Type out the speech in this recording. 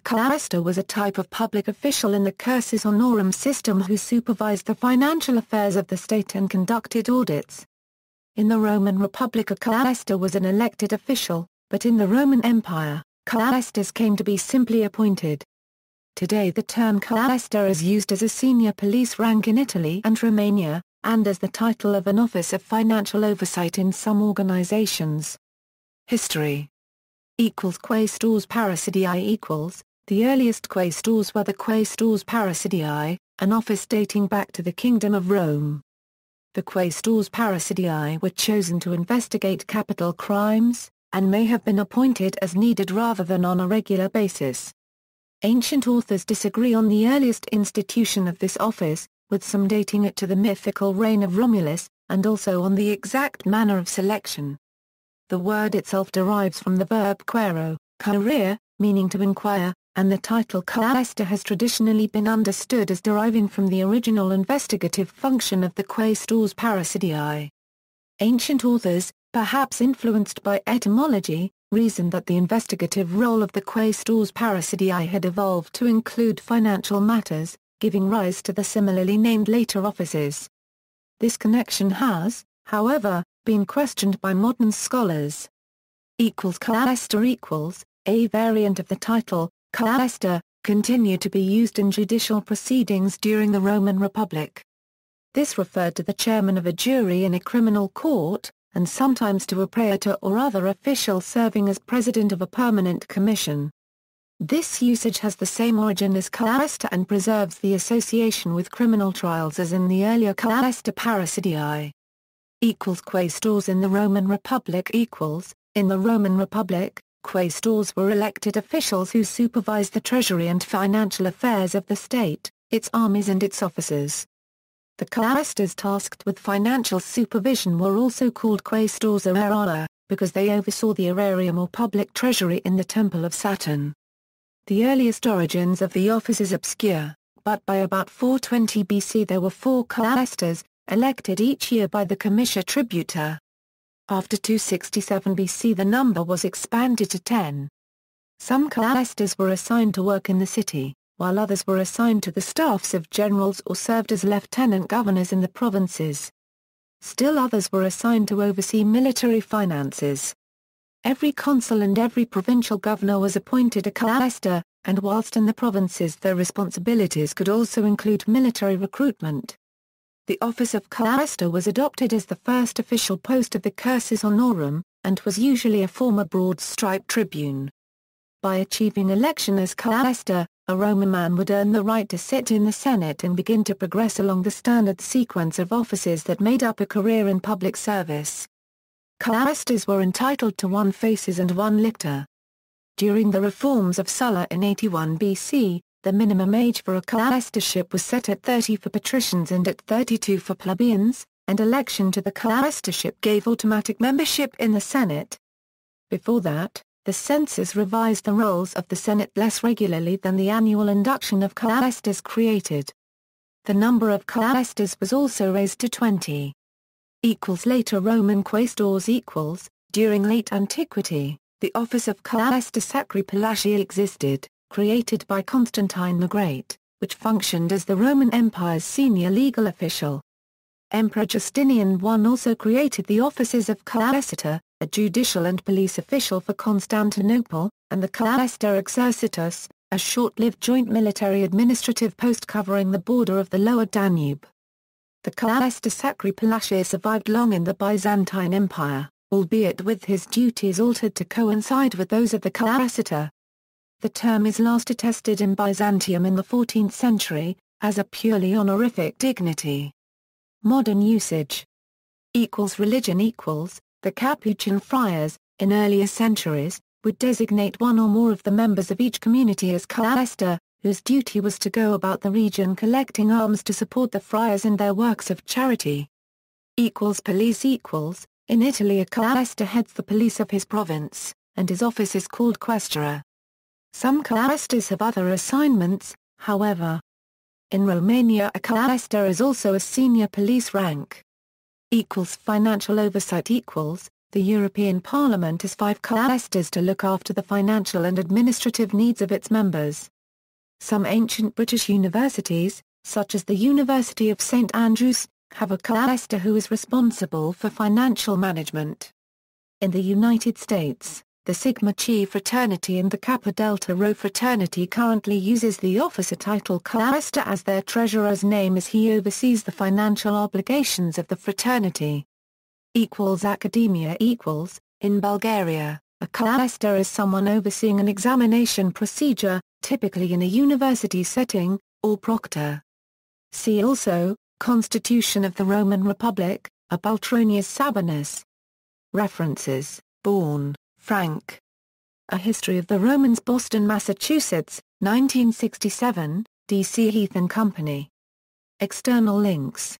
quaestor was a type of public official in the cursus honorum system who supervised the financial affairs of the state and conducted audits. In the Roman Republic a quaestor was an elected official, but in the Roman Empire, quaestors came to be simply appointed. Today the term quaestor is used as a senior police rank in Italy and Romania, and as the title of an office of financial oversight in some organizations. History =Quaestors Parricidii The earliest quaestors were the quaestors parricidii, an office dating back to the Kingdom of Rome. The quaestors parricidii were chosen to investigate capital crimes, and may have been appointed as needed rather than on a regular basis. Ancient authors disagree on the earliest institution of this office, with some dating it to the mythical reign of Romulus, and also on the exact manner of selection. The word itself derives from the verb quaero, quaerere, meaning to inquire, and the title quaestor has traditionally been understood as deriving from the original investigative function of the quaestors parricidii. Ancient authors, perhaps influenced by etymology, reasoned that the investigative role of the quaestors parricidii had evolved to include financial matters, giving rise to the similarly named later offices. This connection has, however, been questioned by modern scholars. Quaestor a variant of the title, quaestor, continued to be used in judicial proceedings during the Roman Republic. This referred to the chairman of a jury in a criminal court, and sometimes to a praetor or other official serving as president of a permanent commission. This usage has the same origin as quaestor and preserves the association with criminal trials as in the earlier quaestor parricidii. Quaestors in the Roman Republic In the Roman Republic, quaestors were elected officials who supervised the treasury and financial affairs of the state, its armies and its officers. The quaestors tasked with financial supervision were also called quaestors aeraria, because they oversaw the aerarium or public treasury in the Temple of Saturn. The earliest origins of the office is obscure, but by about 420 BC there were 4 quaestors, elected each year by the comitia tributa. After 267 BC the number was expanded to 10. Some quaestors were assigned to work in the city, while others were assigned to the staffs of generals or served as lieutenant governors in the provinces. Still others were assigned to oversee military finances. Every consul and every provincial governor was appointed a quaestor, and whilst in the provinces their responsibilities could also include military recruitment. The office of quaestor was adopted as the first official post of the cursus honorum, and was usually a former broad-striped tribune. By achieving election as quaestor, a Roman man would earn the right to sit in the Senate and begin to progress along the standard sequence of offices that made up a career in public service. Quaestors were entitled to 1 fasces and 1 lictor. During the reforms of Sulla in 81 BC, the minimum age for a quaestorship was set at 30 for patricians and at 32 for plebeians, and election to the quaestorship gave automatic membership in the Senate. Before that, the census revised the rolls of the Senate less regularly than the annual induction of quaestors created. The number of quaestors was also raised to 20. Later Roman quaestors During late antiquity, the office of quaestor sacri palatii existed, created by Constantine the Great, which functioned as the Roman Empire's senior legal official. Emperor Justinian I also created the offices of quaestor, a judicial and police official for Constantinople, and the quaestor exercitus, a short-lived joint military administrative post covering the border of the lower Danube. The quaestor sacri palatii survived long in the Byzantine Empire, albeit with his duties altered to coincide with those of the quaestor. The term is last attested in Byzantium in the 14th century, as a purely honorific dignity. Modern usage Religion The Capuchin friars, in earlier centuries, would designate one or more of the members of each community as quaestor, whose duty was to go about the region collecting alms to support the friars in their works of charity. Police In Italy a quaestor heads the police of his province, and his office is called quaestora. Some quaestors have other assignments, however. In Romania a quaestor is also a senior police rank. Financial oversight The European Parliament has 5 quaestors to look after the financial and administrative needs of its members. Some ancient British universities, such as the University of St Andrews, have a quaestor who is responsible for financial management. In the United States, the Sigma Chi fraternity and the Kappa Delta Rho fraternity currently uses the officer title quaestor as their treasurer's name as he oversees the financial obligations of the fraternity. Academia equals, in Bulgaria, a quaestor is someone overseeing an examination procedure, typically in a university setting, or proctor. See also, Constitution of the Roman Republic, ab Ultronius Sabinus. References, Bourne, Frank. A History of the Romans, Boston, Massachusetts, 1967, D.C. Heath and Company. External links.